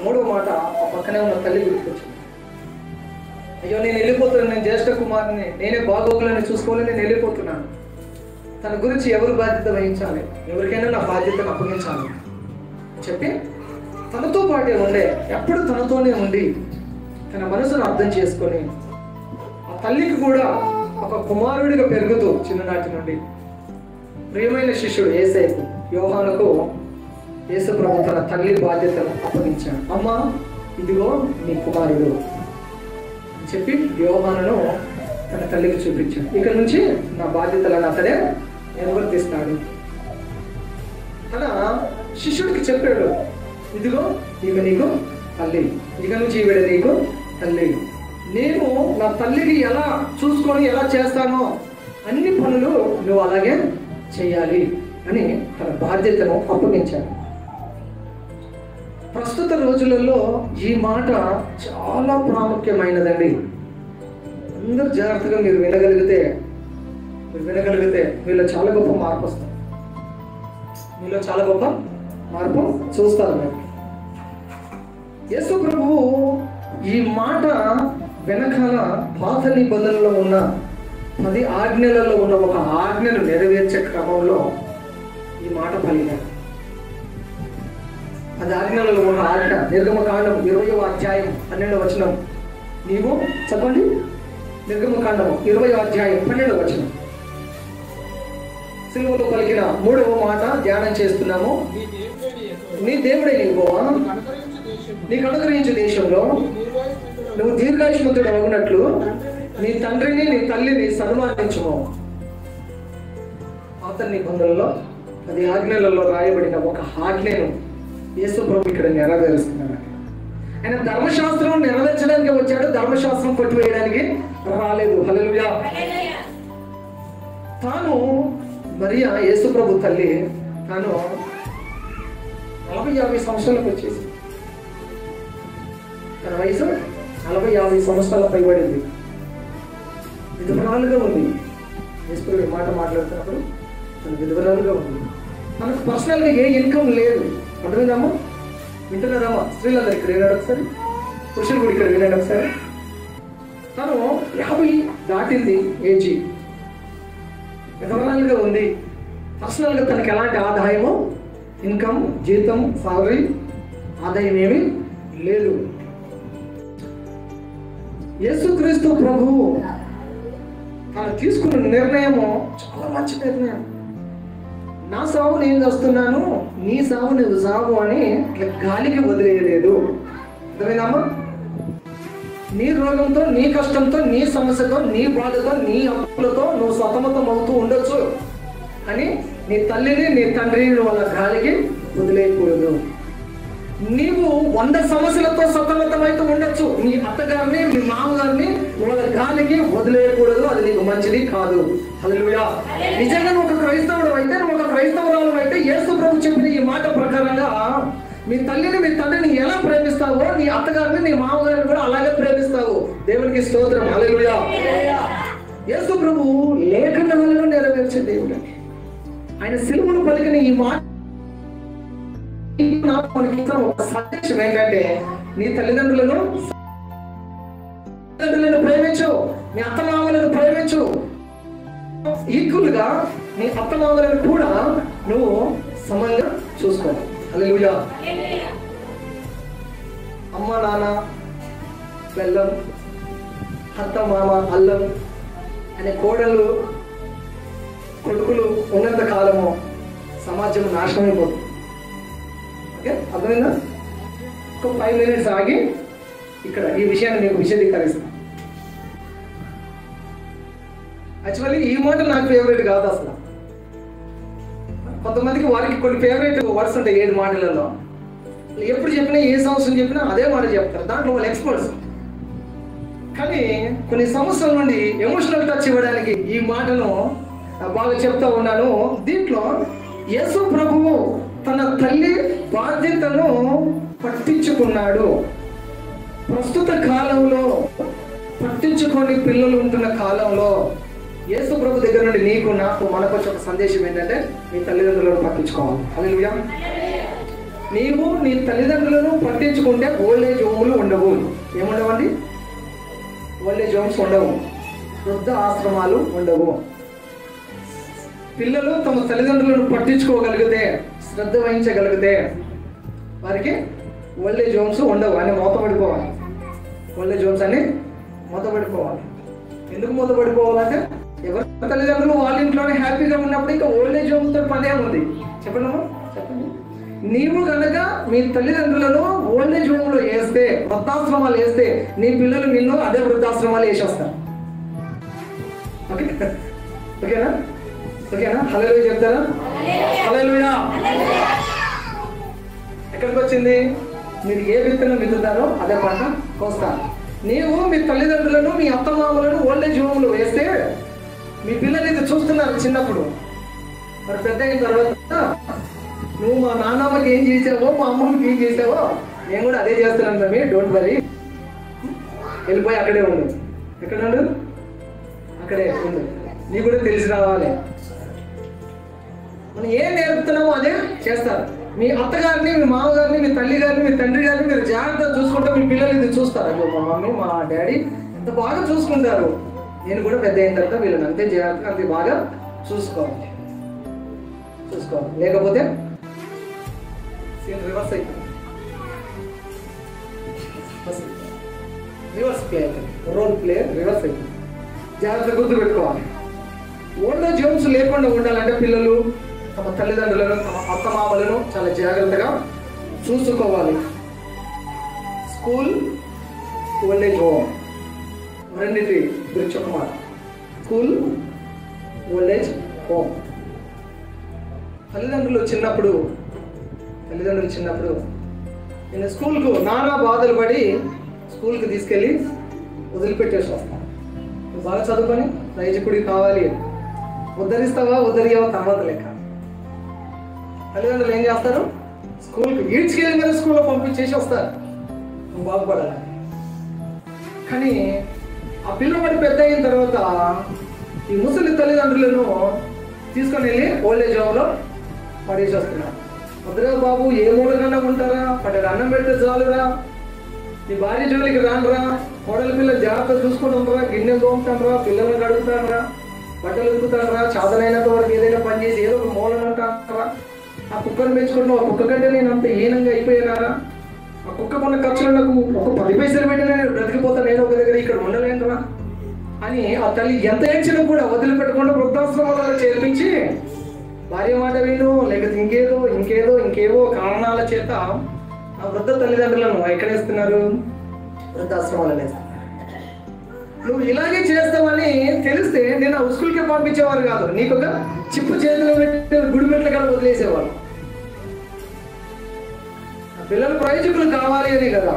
మూడవ మాట ఆ పక్కనే ఉన్న తల్లి గుర్తుకొచ్చింది. అయ్యో నేను వెళ్ళిపోతున్నాను, నేను జ్యేష్ఠ కుమారుని, నేనే బాగోగులని చూసుకోవాలి, నేను వెళ్ళిపోతున్నాను. తన గురించి ఎవరు బాధ్యత వహించాలి, ఎవరికైనా నా బాధ్యతను అప్పగించాలి చెప్పి తనతో పాటే ఉండే, ఎప్పుడు తనతోనే ఉండి తన మనసును అర్థం చేసుకొని ఆ తల్లికి కూడా ఒక కుమారుడిగా పెరుగుతూ చిన్ననాటి నుండి ప్రియమైన శిష్యుడు యేసయ్యకు, యోహానుకు యేసు ప్రభు తన తల్లి బాధ్యతను అప్పగించాడు. అమ్మా ఇదిగో నీ కుమారుడు చెప్పి యోహానును తన తల్లికి చూపించాడు. ఇక నుంచి నా బాధ్యతలను అతనే నిర్వర్తిస్తాడు. తన శిష్యుడికి చెప్పాడు, ఇదిగో ఈమె నీకు తల్లి, ఇక నుంచి ఈవిడ నీకు తల్లి. నేను నా తల్లికి ఎలా చూసుకొని ఎలా చేస్తానో అన్ని పనులు నువ్వు అలాగే చేయాలి అని తన బాధ్యతను అప్పగించాడు. ప్రస్తుత రోజులలో ఈ మాట చాలా ప్రాముఖ్యమైనదండి. అందరూ జాగ్రత్తగా మీరు వినగలిగితే మీలో చాలా గొప్ప మార్పు వస్తుంది. మీలో చాలా గొప్ప మార్పు చూస్తారు. మీరు యేసు ప్రభువు ఈ మాట వెనకాల పాత నిబంధనలో ఉన్న 10 ఆజ్ఞలలో ఉన్న ఒక ఆజ్ఞను నెరవేర్చే క్రమంలో ఈ మాట పలికాడు. 10 ఆజ్ఞలలో ఉన్న ఆజ్ఞ నిర్గమకాండం 20వ అధ్యాయం 12వ వచనం. నీవు చెప్పండి, నిర్గమకాండము 20వ అధ్యాయం 12వ వచనం. సిలువలో పలికిన 3వ మాట ధ్యానం చేస్తున్నాము. నీ దేవుడే యెహోవా నీకు అనుగ్రహించే దేశంలో నువ్వు దీర్ఘాయుష్మంతుడు అవునట్లు నీ తండ్రిని నీ తల్లిని సన్మానించుము. పాత నిబంధనలో 10 ఆజ్ఞలలో రాయబడిన ఒక ఆజ్ఞను యేసు ప్రభు ఇక్కడ నెరవేరుస్తున్నాడు. ఆయన ధర్మశాస్త్రం నెరవేర్చడానికి వచ్చాడు, ధర్మశాస్త్రం కొట్టివేయడానికి రాలేదు. హల్లెలూయా. తాను మరియా యేసు ప్రభు తల్లి తాను 40-50 సంవత్సరాలకు వచ్చేసి, తన వయసు 40-50 సంవత్సరాల పైబడింది. విధవరాలుగా ఉంది. యేసు ప్రభు ఈ మాట మాట్లాడుతున్నప్పుడు తను విధవరాలుగా ఉంది. మనకు పర్సనల్గా ఏ ఇన్కమ్ లేదు. అర్థమైందమ్మా? వింటున్నారమ్మా? స్త్రీలందరూ ఇక్కడ వినాడు ఒకసారి, పురుషులు కూడా ఇక్కడ వినాడు ఒకసారి. తను 50 దాటింది ఏజీ, విధవరాలుగా ఉంది. పర్సనల్గా తనకి ఎలాంటి ఆదాయము, ఇన్కమ్, జీతం, సాలరీ, ఆదాయం ఏమీ లేదు. యేసుక్రీస్తు ప్రభువు తను తీసుకున్న నిర్ణయము చాలా మంచి నిర్ణయం. నా సావు నేను వస్తున్నాను, నీ సావు నువ్వు సావు అని గాలికి వదిలేయలేదు. అర్థమైందమ్మా? నీ రోగంతో, నీ కష్టంతో, నీ సమస్యతో, నీ బాధతో, నీ అప్పులతో నువ్వు సతమతం అవుతూ ఉండొచ్చు అని నీ తల్లిని నీ తండ్రిని వాళ్ళ గాలికి వదిలేయకూడదు. నీవు 100 సమస్యలతో సతమతమైతే ఉండొచ్చు, నీ అత్తగారిని నీ మామగారిని వాళ్ళ గాలికి వదిలేయకూడదు. అది నీకు మంచిది కాదు. హల్లెలూయా. నిజంగా నువ్వు ఒక క్రైస్తవుడు అయితే, నువ్వు ఒక క్రైస్తవురాలు అయితే యేసు ప్రభు చెప్పిన ఈ మాట ప్రకారంగా మీ తల్లిని మీ తండ్రిని ఎలా ప్రేమిస్తావో నీ అత్తగారిని నీ మామగారిని కూడా అలాగే ప్రేమిస్తావు. దేవునికి స్తోత్రం. హల్లెలూయా. యేసు ప్రభు లేఖనాలను నెరవేర్చే దేవుడు. ఆయన సిలువను పలికిన ఈ మాట ఒక సందేశం ఏంటంటే, నీ తల్లిదండ్రులను ప్రేమించు, నీ అత్తమామలను ప్రేమించు. ఈక్వల్గా నీ అత్తమామలను కూడా నువ్వు సమంగా చూసుకోవాలి. హల్లెలూయా. అమ్మ నాన్న బెల్లం, అత్త మామ అల్లం అనే కోడలు కొడుకులు ఉన్నంత కాలము సమాజం నాశనమైపోతుంది. ఓకే, అర్థమైందా? ఒక 5 minutes ఆగి ఇక్కడ ఈ విషయాన్ని మీకు విశదీకరిస్తాను. యాక్చువల్లీ ఈ మాట నాకు ఫేవరెట్ కాదు అసలు. కొంతమందికి వారికి కొన్ని ఫేవరెట్ వర్డ్స్ ఉంటాయి 7 మాటలలో. ఎప్పుడు చెప్పినా, ఏ సంవత్సరం చెప్పినా అదే మాట చెప్తారు. దాంట్లో వాళ్ళు ఎక్స్పర్ట్స్. కానీ కొన్ని సంవత్సరాల నుండి ఎమోషనల్ టచ్ ఇవ్వడానికి ఈ మాటను బాగా చెప్తా ఉన్నాను. దీంట్లో యేసు ప్రభువు తన తల్లి బాధ్యతను పట్టించుకున్నాడు. ప్రస్తుత కాలంలో పట్టించుకొని పిల్లలు ఉంటున్న కాలంలో యేసు ప్రభు దగ్గర నుండి నీకు నాకు మనకు వచ్చే ఒక సందేశం ఏంటంటే, మీ తల్లిదండ్రులను పట్టించుకోవాలి. హల్లెలూయా. నీవు నీ తల్లిదండ్రులను పట్టించుకుంటే ఓల్డ్ ఏజ్ హోములు ఉండవు. ఏముండవండి? ఓల్డ్ ఏజ్ హోమ్స్ ఉండవు, వృద్ధ ఆశ్రమాలు ఉండవు. పిల్లలు తమ తల్లిదండ్రులను పట్టించుకోగలిగితే, శ్రద్ధ వహించగలిగితే వారికి ఓల్డ్ ఏజ్ హోమ్స్ ఉండవు అని మూతపడిపోవాలి. ఓల్డ్ ఏజ్ హోమ్స్ అని మూతపడిపోవాలి. ఎందుకు మూతపడిపోవాలంటే ఎవరి తల్లిదండ్రులు వాళ్ళ ఇంట్లోనే హ్యాపీగా ఉన్నప్పుడు ఇంకా ఓల్డ్ ఏజ్ హోమ్తో పనే ఉంది. చెప్పండి. నీవు కనుక మీ తల్లిదండ్రులను ఓల్డ్ ఏజ్ హోమ్లో వేస్తే, వృద్ధాశ్రమాలు వేస్తే, నీ పిల్లలు నిన్ను అదే వృద్ధాశ్రమాలు వేసేస్తారు. ఓకేనా? హల్లెలూయా చెప్తారా? హల్లెలూయా. ఎక్కడికి వచ్చింది? మీరు ఏ విత్తనం విత్తుతారో అదే పంట కోస్తారు. నీవు మీ తల్లిదండ్రులను, మీ అత్తమామలను ఓల్డ్ ఏజ్ హోమ్లో వేస్తే మీ పిల్లలు ఇది చూస్తున్నారు చిన్నప్పుడు. మరి పెద్ద అయిన తర్వాత నువ్వు మా నాన్నమ్మకి ఏం చేసావో, మా అమ్మమ్మకి ఏం చేసావో నేను కూడా అదే చేస్తున్నాను మమ్మీ, డోంట్ వరీ, వెళ్ళిపోయి అక్కడే ఉండు. ఎక్కడ ఉండు? అక్కడే ఉండు. నీకు కూడా తెలిసి రావాలి. మనం ఏం నేర్పుతున్నామో అదే చేస్తారు. మీ అత్తగారిని, మీ మామగారిని, మీ తల్లి గారిని, మీ తండ్రి గారిని మీరు జాగ్రత్తగా చూసుకుంటే మీ పిల్లలు ఇది చూస్తారు. అయ్యో మా మమ్మీ, మా డాడీ ఎంత బాగా చూసుకుంటారు, నేను కూడా పెద్ద అయిన తర్వాత వీళ్ళని అంతే జాగ్రత్తగా, అంతే బాగా చూసుకోవాలి. లేకపోతే సీన్ రివర్స్ అవుతుంది. రివర్స్ ప్లే అవుతుంది. రోల్ ప్లే రివర్స్ అవుతుంది. జాగ్రత్తగా గుర్తుపెట్టుకోవాలి. ఓల్డ్ ఏజ్ హోమ్స్ లేకుండా ఉండాలంటే పిల్లలు తమ తల్లిదండ్రులను, తమ అత్తమామలను చాలా జాగ్రత్తగా చూసుకోవాలి. స్కూల్, ఓల్డ్ ఏజ్ హోమ్ రెండింటి గురించి ఒక మాట. School, old age home. తల్లిదండ్రులు చిన్నప్పుడు నేను స్కూల్కు నానా బాధలు పడి స్కూల్కి తీసుకెళ్ళి వదిలిపెట్టేసి వస్తాను. నువ్వు బాగా చదువుకొని రైజకుడికి కావాలి, ఉద్ధరిస్తావా ఉద్ధరియావా తర్వాత లెక్క. తల్లిదండ్రులు ఏం చేస్తారు? స్కూల్కి ఈడ్చుకెళ్ళి మీద స్కూల్లో పంపించేసి వస్తారు, నువ్వు బాగుపడాలి. కానీ ఆ పిల్లవాడు పెద్ద అయిన తర్వాత ఈ ముసలి తల్లిదండ్రులను తీసుకొని వెళ్ళి ఓల్డ్ ఏజ్ హోమ్లో పడేసి వస్తున్నారు. వద్దురా బాబు, ఏ మూలకన్నా ఉంటారా, పడ్డ అన్నం పెడితే చాలురా, నీ భార్య జోలికి రానురా, కోడల పిల్లలు జాగ్రత్త చూసుకుంటారా, గిన్నెలు తోముతానరా, పిల్లలను కడుగుతానరా, బట్టలు ఉతుకుతానరా, చాదనైనంత వరకు ఏదైనా పని చేసి ఏదో ఒక మూలను ఉంటానరా, ఆ కుక్కను పెంచుకుంటున్నావు, ఆ కుక్క కంటే నేను అంత హీనంగా అయిపోయినారా, ఆ కుక్కకున్న ఖర్చులు నాకు ఒక 10 పైసలు పెట్టినా నేను బ్రతికిపోతాను, ఏదో ఒక దగ్గర ఇక్కడ ఉండలేనురా అని ఆ తల్లి ఎంత ఏడ్చినా కూడా వదిలిపెట్టకుండా వృద్ధాశ్రమాలలో చేర్పించి భార్య మాట విను, లేకపోతే ఇంకేవో కారణాల చేత ఆ వృద్ధ తల్లిదండ్రులను ఎక్కడేస్తున్నారు? వృద్ధాశ్రమాలను వేస్తున్నారు. నువ్వు ఇలాగే చేస్తావని తెలిస్తే నేను ఆ స్కూల్కే పంపించేవారు కాదు, నీకు ఒక చిప్పు చేతిలో పెట్టి గుడిమెట్ల కాడ వదిలేసేవాళ్ళు. పిల్లలు ప్రయోజకులు కావాలి అని కదా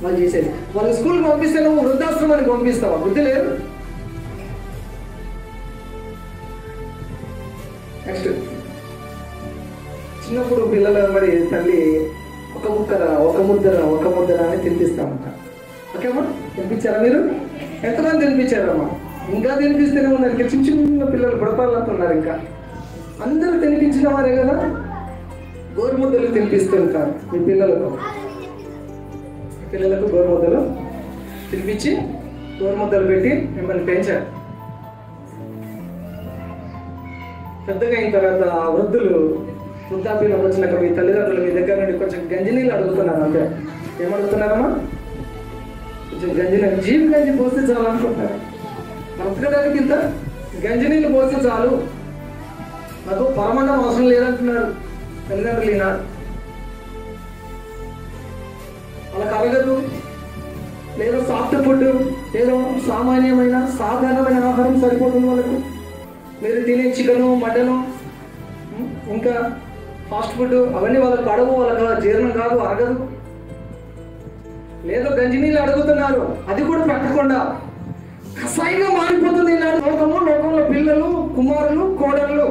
వాళ్ళు చేసేది. వాళ్ళు స్కూల్కి పంపిస్తే నువ్వు వృద్ధాశ్రమానికి పంపిస్తావా? బుద్ధి లేదు. నెక్స్ట్, చిన్నప్పుడు పిల్లలు మరి తల్లి ఒక ముద్దర అని తినిపిస్తామంట. ఓకేమ్మా, తినిపించారా మీరు? ఎంతమంది తినిపించారమ్మా? ఇంకా తినిపిస్తూనే ఉన్నారు. ఇంకా చిన్న పిల్లలు బుడపాలంతా ఉన్నారు. ఇంకా అందరూ తినిపించిన వారే కదా. గోరుముద్దలు తినిపిస్తుంటారు మీ పిల్లలకు. గోరుముద్దలు తినిపించి గోరుముద్దలు పెట్టి మిమ్మల్ని పెంచారు. పెద్దగా అయిన తర్వాత వృద్ధాప్యంలోకి వచ్చినాక మీ తల్లిదండ్రులు మీ దగ్గర నుండి కొంచెం గంజినీళ్ళు అడుగుతున్నారు. అంతే. ఏమడుగుతున్నారమ్మా? కొంచెం గంజినీళ్ళు, జీవి గంజి పోస్తే చాలు అనుకుంటారు. బ్రతకడానికి ఇంత గంజినీళ్ళు పోస్తే చాలు, నాకు పరమాన్నం అవసరం లేదంటున్నారు తల్లిదండ్రులు ఈనాడు. వాళ్ళకి అరగదు, లేదా సాఫ్ట్ ఫుడ్, ఏదో సామాన్యమైన సాధారణమైన ఆహారం సరిపోతుంది వాళ్ళకు. మీరు తినే చికెను, మటను, ఇంకా ఫాస్ట్ ఫుడ్ అవన్నీ వాళ్ళకి పడవు, వాళ్ళకి జీర్ణం కాదు, అరగదు. లేదో గంజినీళ్ళు అడుగుతున్నారు, అది కూడా పెట్టకుండా కషాయంగా మారిపోతుంది ఈనాడు లోకంలో పిల్లలు, కుమారులు, కోడళ్ళు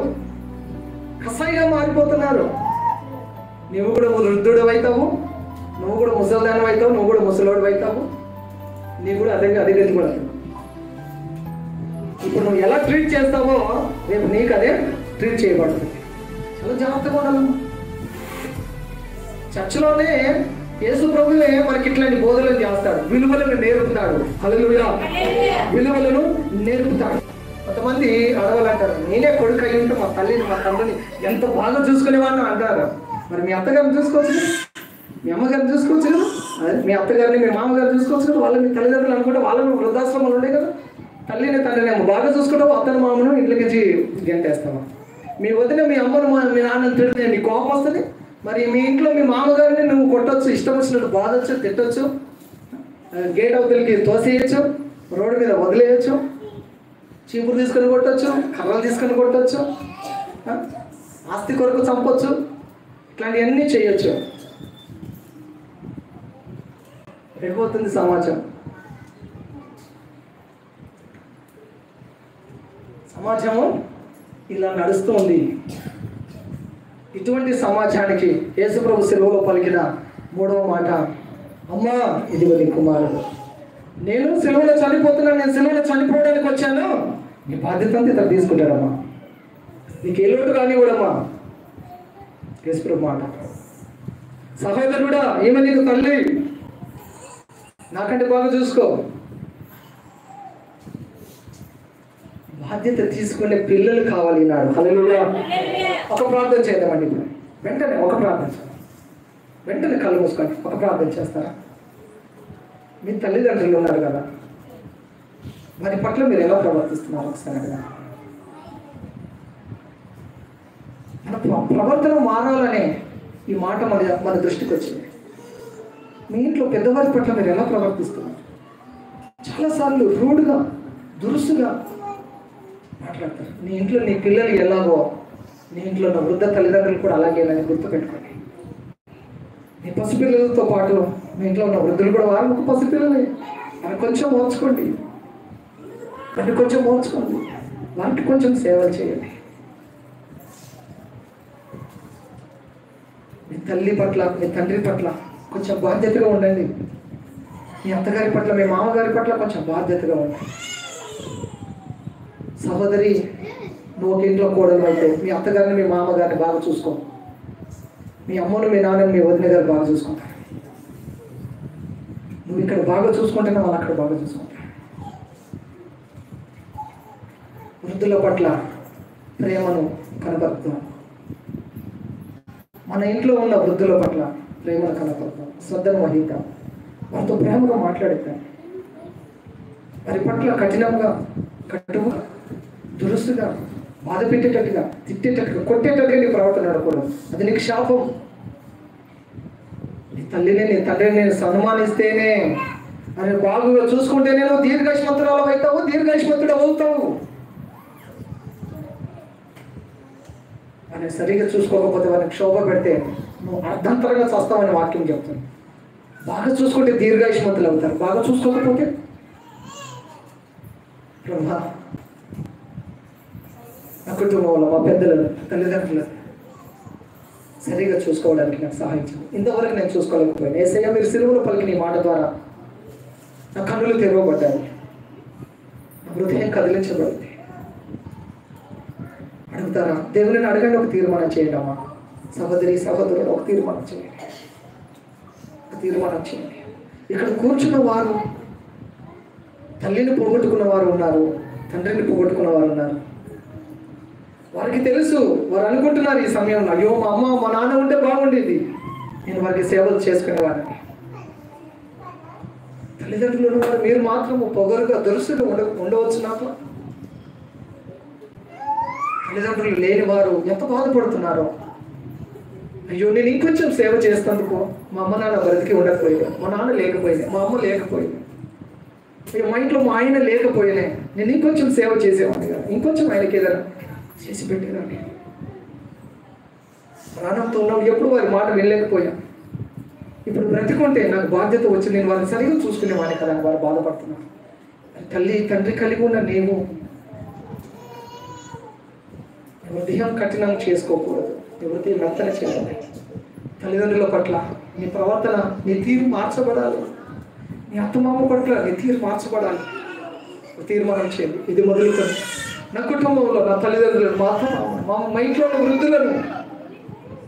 కషాయంగా మారిపోతున్నారు. నువ్వు కూడా వృద్ధుడు అవుతావు, నువ్వు కూడా ముసలిదానం అవుతావు, నువ్వు కూడా ముసలోడు అవుతావు, నీవు కూడా అదే గతి కూడా. ఇప్పుడు నువ్వు ఎలా ట్రీట్ చేస్తావో రేపు నీకు అదే ట్రీట్ చేయబడుతుంది. చాలా జాగ్రత్తగా ఉండాలమ్మా, చర్చిలోనే యేసు ప్రభువే మనకి ఇట్లాంటి బోధనలు చేస్తాడు, విలువలను నేర్పుతాడు. హల్లెలూయా. విలువలను నేర్పుతాడు. కొంతమంది అడవాలంటారు, నేనే కొడుకు అయి ఉంటే మా తల్లిని మా తండ్రిని ఎంత బాగా చూసుకునేవాడిని అంటారు. మరి మీ అత్తగారిని చూసుకోవచ్చు కదా, మీ అమ్మగారిని చూసుకోవచ్చు కదా, మీ అత్తగారిని మీ మామగారిని చూసుకోవచ్చు కదా. వాళ్ళు మీ తల్లిదండ్రులు అనుకుంటే వాళ్ళని వృద్ధాశ్రమాలు ఉండే కదా. తల్లిని తండ్రిని ఏమో బాగా చూసుకుంటావు, అత్తని మామను ఇంట్లోకి గంటేస్తావా? మీ వదిన మీ అమ్మను మీ నాన్నని తిడితే నీ కోపం వస్తుంది. మరి మీ ఇంట్లో మీ మామగారిని నువ్వు కొట్టొచ్చు, ఇష్టం వచ్చినట్టు బాధొచ్చు, తిట్టొచ్చు, గేట్ అవతలికి తోసేయచ్చు, రోడ్డు మీద వదిలేయచ్చు, చీపురు తీసుకొని కొట్టచ్చు, కర్రలు తీసుకొని కొట్టచ్చు, ఆస్తి కొరకు చంపొచ్చు, ఇట్లాంటివన్నీ చేయొచ్చు. ఎడిపోతుంది సమాజం. సమాజము ఇలా నడుస్తూ ఉంది. ఇటువంటి సమాజానికి యేసుప్రభు సెలవులో పలికిన 3వ మాట, అమ్మా ఇదిగో నీ కుమారుడు. నేను సెలవులో చనిపోతున్నాను, నేను సెలవులో చనిపోవడానికి వచ్చాను, నీ బాధ్యత అంతా ఇతను తీసుకుంటాడమ్మా, నీకు ఏ లోటు కానివ్వడమ్మా. యేసుప్రభు మాట. సహోదరుడా, ఈమె నీకు తల్లి, నాకంటే బాగా చూసుకో. బాధ్యత తీసుకునే పిల్లలు కావాలి ఈనాడు. హల్లెలూయా. ఒక ప్రార్థన చేద్దామండి ఇప్పుడు. వెంటనే ఒక ప్రార్థన, వెంటనే కళ్ళు మూసుకోండి. ఒక ప్రార్థన చేస్తారా? మీ తల్లిదండ్రులు ఉన్నారు కదా, వారి పట్ల మీరు ఎలా ప్రవర్తిస్తున్నారు ఒకసారి కదా. మన ప్రవర్తన మారాలనే ఈ మాట మన దృష్టికి వచ్చింది. మీ ఇంట్లో పెద్దవారి పట్ల మీరు ఎలా ప్రవర్తిస్తున్నారు? చాలాసార్లు రూడ్గా, దురుసుగా మాట్లాడతారు. నీ ఇంట్లో నీ పిల్లలు ఎలాగో, నీ ఇంట్లో ఉన్న వృద్ధ తల్లిదండ్రులు కూడా అలాగే గుర్తుపెట్టుకోండి. నీ పసిపిల్లలతో పాటు మీ ఇంట్లో ఉన్న వృద్ధులు కూడా వారు ఒక పసిపిల్లలే. వారికి కొంచెం ఓర్చుకోండి, వాటిని కొంచెం ఓర్చుకోండి, వారికి కొంచెం సేవలు చేయండి. మీ తల్లి పట్ల, మీ తండ్రి పట్ల కొంచెం బాధ్యతగా ఉండండి. మీ అత్తగారి పట్ల, మీ మామగారి పట్ల కొంచెం బాధ్యతగా ఉండండి. సహోదరి, నువ్వు ఒక ఇంట్లో కోడలు అయితే మీ అత్తగారిని మీ మామగారిని బాగా చూసుకో. మీ అమ్మను మీ నాన్నని మీ వదిన గారు బాగా చూసుకుంటారు. నువ్వు ఇక్కడ బాగా చూసుకుంటేనే వాళ్ళు అక్కడ బాగా చూసుకుంటారు. వృద్ధుల పట్ల ప్రేమను కనపరుద్దాం. మన ఇంట్లో ఉన్న వృద్ధుల పట్ల ప్రేమను కనపరుద్దాం, శ్రద్ధను వహిద్దాం, వారితో ప్రేమగా మాట్లాడిద్దాం. వారి పట్ల కఠినంగా, కట్టుగా, దురుసుగా, బాధ పెట్టేటట్టుగా, తిట్టేటట్టుగా, కొట్టేటట్టుగా నీ ప్రవర్తన నడకూడదు. అది నీకు శాపం. నీ తల్లిని నీ తండ్రిని నేను సన్మానిస్తేనే, అని బాగుగా చూసుకుంటేనే నువ్వు దీర్ఘాయుష్మంతురాలు అవుతావు, దీర్ఘాయుష్మంతుడు అవుతావు. అని సరిగ్గా చూసుకోకపోతే, వారిని క్షోభ పెడితే నువ్వు అర్ధంతరంగా చేస్తావని వాక్యం చెప్తుంది. బాగా చూసుకుంటే దీర్ఘాయుష్మంతులు అవుతారు, బాగా చూసుకోకపోతే ప్రభా నా కుటుంబంలో మా పెద్దలను, తల్లిదండ్రులను సరిగా చూసుకోవడానికి నాకు సహాయం చేయండి. ఇంతవరకు నేను చూసుకోలేకపోయాను. యేసయ్య, మీరు సిలువలో పలికిన ఈ మాట ద్వారా నా కన్నులు తెరవబడ్డాయి, నా హృదయం కదిలించబడింది. అడుగుతారా? దేవుని అడగండి, ఒక తీర్మానం చేయండి. అమ్మా సహోదరి, సహోదరుడు, ఒక తీర్మానం చేయండి, ఒక తీర్మానం చేయండి. ఇక్కడ కూర్చున్న వారు తల్లిని పోగొట్టుకున్న వారు ఉన్నారు, తండ్రిని పోగొట్టుకున్న వారు ఉన్నారు. వారికి తెలుసు, వారు అనుకుంటున్నారు ఈ సమయంలో, అయ్యో మా అమ్మ మా నాన్న ఉంటే బాగుండేది, నేను వారికి సేవలు చేసుకునేవాడిని. తల్లిదండ్రులు ఉన్నవారు మీరు మాత్రము పొగరుగా, దురుసుగా ఉండవచ్చు. నాకు తల్లిదండ్రులు లేని వారు ఎంత బాధపడుతున్నారో. అయ్యో నేను ఇంకొంచెం సేవ చేస్తేందుకు మా అమ్మ నాన్న బ్రతికి ఉండకపోయింది, మా నాన్న లేకపోయింది, మా అమ్మ లేకపోయింది, మా ఇంట్లో మా ఆయన లేకపోయినా నేను ఇంకొంచెం సేవ చేసేవాడిని కదా, ఇంకొంచెం ఆయనకి ఏదైనా చేసి పెట్టేదాన్ని. ప్రాణంతో ఉన్నాం, ఎప్పుడు వారి మాట వినలేకపోయా. ఇప్పుడు బ్రతికుంటే నాకు బాధ్యత వచ్చి నేను వారిని సరిగ్గా చూసుకునేవాడిని కదా, వారు బాధపడుతున్నారు. తల్లి తండ్రి కలిగి ఉన్న నీవు హృదయం కఠినం చేసుకోకూడదు, హృదయం మెత్తన చేయాలి. తల్లిదండ్రుల పట్ల నీ ప్రవర్తన, నీ తీరు మార్చబడాలి. నీ అత్తమామ పట్ల నీ తీరు మార్చబడాలి. తీర్మానం చేయండి. ఇది మొదలుకొని నా కుటుంబంలో నా తల్లిదండ్రులను, మా ఇంట్లో ఉన్న వృద్ధులను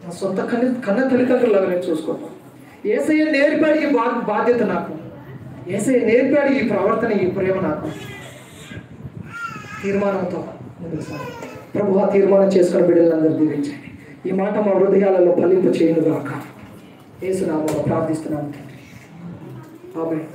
నా సొంత కన్న తల్లిదండ్రులాగా నేను చూసుకుంటాను. యేసయ్య నేర్పాడు ఈ బాధ్యత నాకు, యేసయ్య నేర్పాడు ఈ ప్రవర్తన, ఈ ప్రేమ నాకు. తీర్మానంతో ముందుకు సాగు. ప్రభు ఆ తీర్మానం చేసుకుని బిడ్డలందరూ దీవించండి. ఈ మాట మా హృదయాలలో ఫలింపు చేయనుగాక. యేసు నామములో ప్రార్థిస్తున్నాను తండ్రి. ఆమేన్.